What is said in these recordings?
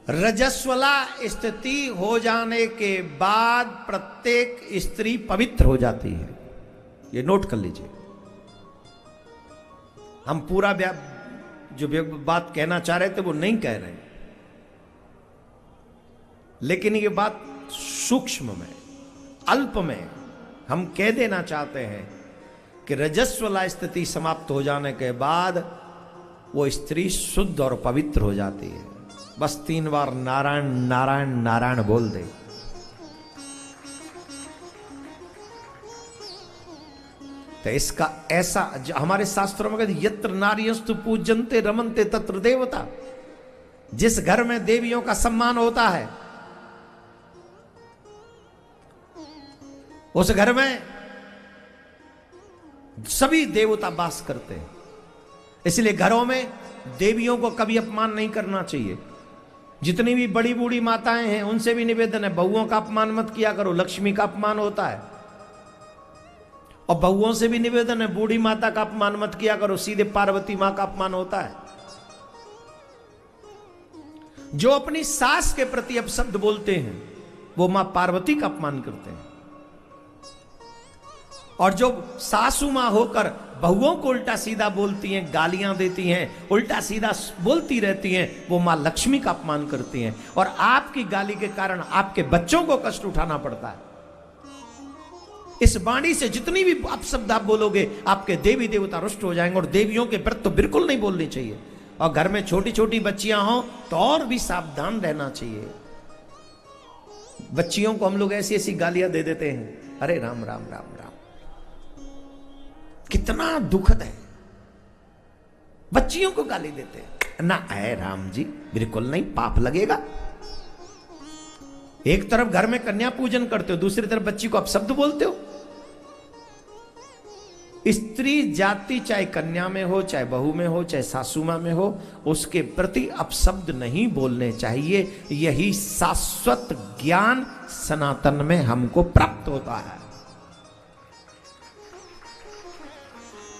रजस्वला स्थिति हो जाने के बाद प्रत्येक स्त्री पवित्र हो जाती है। ये नोट कर लीजिए। हम पूरा जो बात कहना चाह रहे थे वो नहीं कह रहे, लेकिन ये बात सूक्ष्म में, अल्प में हम कह देना चाहते हैं कि रजस्वला स्थिति समाप्त हो जाने के बाद वो स्त्री शुद्ध और पवित्र हो जाती है। बस 3 बार नारायण नारायण नारायण बोल दे। तो इसका ऐसा हमारे शास्त्रों में कहते यत्र नार्यस्तु पूजन्ते रमन्ते तत्र देवता। जिस घर में देवियों का सम्मान होता है उस घर में सभी देवता वास करते हैं। इसलिए घरों में देवियों को कभी अपमान नहीं करना चाहिए। जितनी भी बड़ी बूढ़ी माताएं हैं उनसे भी निवेदन है, बहुओं का अपमान मत किया करो, लक्ष्मी का अपमान होता है। और बहुओं से भी निवेदन है, बूढ़ी माता का अपमान मत किया करो, सीधे पार्वती मां का अपमान होता है। जो अपनी सास के प्रति अपशब्द बोलते हैं वो मां पार्वती का अपमान करते हैं, और जो सासू मां होकर बहुओं को उल्टा सीधा बोलती हैं, गालियां देती हैं, उल्टा सीधा बोलती रहती हैं, वो मां लक्ष्मी का अपमान करती हैं। और आपकी गाली के कारण आपके बच्चों को कष्ट उठाना पड़ता है। इस वाणी से जितनी भी अपशब्द आप बोलोगे आपके देवी देवता रुष्ट हो जाएंगे। और देवियों के व्रत तो बिल्कुल नहीं बोलनी चाहिए। और घर में छोटी छोटी बच्चियां हो तो और भी सावधान रहना चाहिए। बच्चियों को हम लोग ऐसी ऐसी गालियां दे देते हैं, अरे राम राम राम राम, कितना दुखद है। बच्चियों को गाली देते हैं ना, अरे राम जी बिल्कुल नहीं, पाप लगेगा। एक तरफ घर में कन्या पूजन करते हो, दूसरी तरफ बच्ची को अपशब्द बोलते हो। स्त्री जाति चाहे कन्या में हो, चाहे बहू में हो, चाहे सासू मां में हो, उसके प्रति अपशब्द नहीं बोलने चाहिए। यही शाश्वत ज्ञान सनातन में हमको प्राप्त होता है।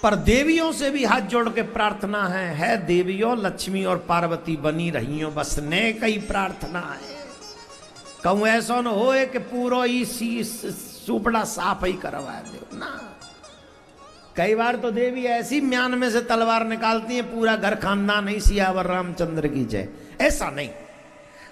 पर देवियों से भी हाथ जोड़ के प्रार्थना है देवियों लक्ष्मी और पार्वती बनी रहियो बस ने कई प्रार्थना है। कहूं ऐसा न हो कि पूरा ही सुपड़ा साफ ही करवा दे ना। कई बार तो देवी ऐसी म्यान में से तलवार निकालती है, पूरा घर खानदान ही सियावर रामचंद्र की जय। ऐसा नहीं।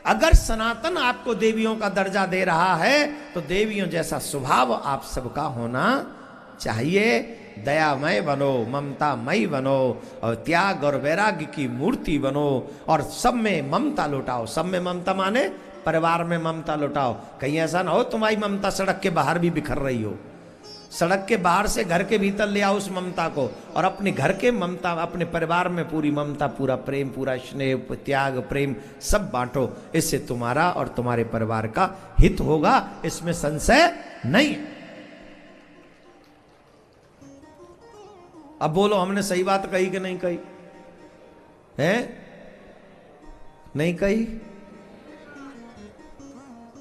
अगर सनातन आपको देवियों का दर्जा दे रहा है तो देवियों जैसा स्वभाव आप सबका होना चाहिए। दयामय बनो, ममतामयी बनो, और त्याग और वैराग्य की मूर्ति बनो, और सब में ममता लुटाओ। सब में ममता माने परिवार में ममता लुटाओ। कहीं ऐसा ना हो तुम्हारी ममता सड़क के बाहर भी बिखर रही हो। सड़क के बाहर से घर के भीतर ले आओ उस ममता को, और अपने घर के ममता, अपने परिवार में पूरी ममता, पूरा प्रेम, पूरा स्नेह, त्याग, प्रेम सब बांटो। इससे तुम्हारा और तुम्हारे परिवार का हित होगा, इसमें संशय नहीं। अब बोलो हमने सही बात कही कि नहीं कही है? नहीं कही?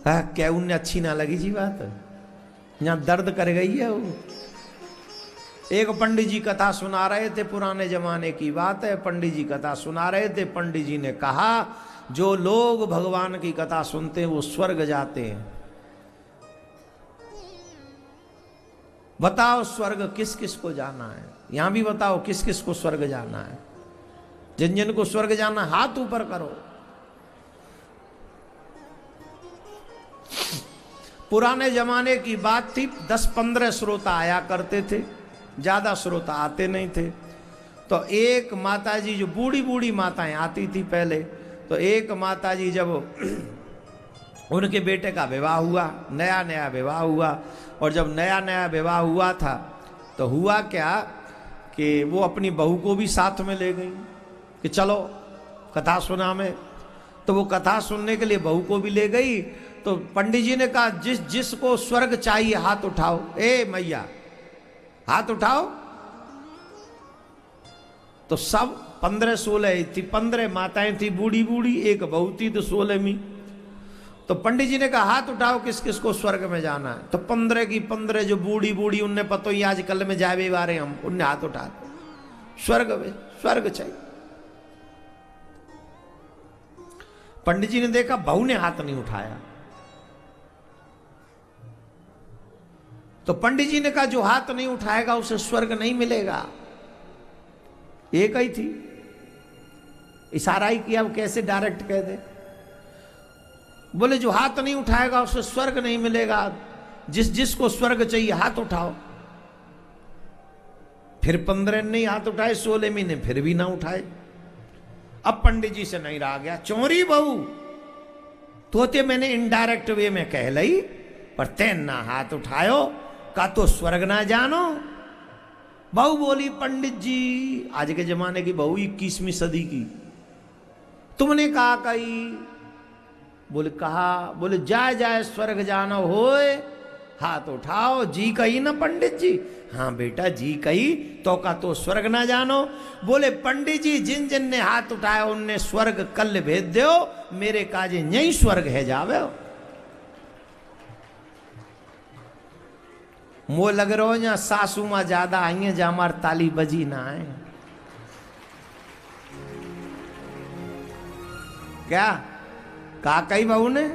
क्या उन्हें अच्छी ना लगी जी बात? यहां दर्द कर गई है वो। एक पंडित जी कथा सुना रहे थे, पुराने जमाने की बात है। पंडित जी कथा सुना रहे थे। पंडित जी ने कहा जो लोग भगवान की कथा सुनते हैं वो स्वर्ग जाते हैं। बताओ स्वर्ग किस किस को जाना है? यहां भी बताओ किस किस को स्वर्ग जाना है? जिन जिन को स्वर्ग जाना हाथ ऊपर करो। पुराने जमाने की बात थी, 10-15 श्रोता आया करते थे, ज्यादा श्रोता आते नहीं थे। तो एक माताजी, जो बूढ़ी बूढ़ी माताएं आती थी पहले, तो एक माताजी जब उनके बेटे का विवाह हुआ, नया नया विवाह हुआ, और जब नया नया विवाह हुआ था तो हुआ क्या कि वो अपनी बहू को भी साथ में ले गई कि चलो कथा सुना में। तो वो कथा सुनने के लिए बहू को भी ले गई। तो पंडित जी ने कहा जिस जिसको स्वर्ग चाहिए हाथ उठाओ। ए मैया हाथ उठाओ। तो सब 15-16 थी, 15 माताएं थी बूढ़ी बूढ़ी, एक बहू थी तो 16वीं। तो पंडित जी ने कहा हाथ उठाओ किस किस को स्वर्ग में जाना है। तो 15 की 15 जो बूढ़ी बूढ़ी, उनने पतो ही आजकल में जावे वारे हम, उनने हाथ उठा स्वर्ग में, स्वर्ग चाहिए। पंडित जी ने देखा बहू ने हाथ नहीं उठाया, तो पंडित जी ने कहा जो हाथ नहीं उठाएगा उसे स्वर्ग नहीं मिलेगा। एक ही थी, इशारा ही किया, अब कैसे डायरेक्ट कह दे। बोले जो हाथ नहीं उठाएगा उसे स्वर्ग नहीं मिलेगा, जिसको स्वर्ग चाहिए हाथ उठाओ। फिर 15 नहीं हाथ उठाए, 16 महीने फिर भी ना उठाए। अब पंडित जी से नहीं रहा गया, चोरी बहू तो मैंने इनडायरेक्ट वे में कह लई, पर तेन ना हाथ उठायो, का तो स्वर्ग ना जानो। बहू बोली पंडित जी, आज के जमाने की बहू 21वीं सदी की, तुमने कहा कही? बोले कहा, बोले जाए जाए स्वर्ग जाना होए हाथ उठाओ। जी कही ना पंडित जी? हाँ बेटा जी कही, तो का तो स्वर्ग ना जानो। बोले पंडित जी जिन जिन ने हाथ उठाया उनने स्वर्ग कल भेज दो, मेरे काजे यही स्वर्ग है जावे। मो लग रहो या सासू मां ज्यादा आई है जा मार ताली बजी ना है क्या? का कही बहू ने?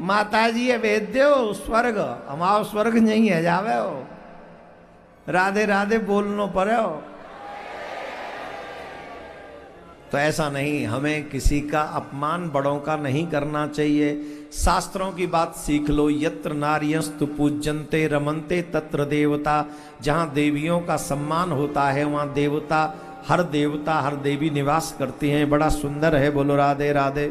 माता जी है भेज दो स्वर्ग, हमारा स्वर्ग नहीं है जावे हो। राधे राधे बोलनो पड़े हो। तो ऐसा नहीं, हमें किसी का अपमान बड़ों का नहीं करना चाहिए। शास्त्रों की बात सीख लो, यत्र नार्यस्तु पूज्यन्ते रमन्ते तत्र देवता। जहां देवियों का सम्मान होता है वहां देवता हर देवी निवास करती हैं। बड़ा सुंदर है, बोलो राधे राधे।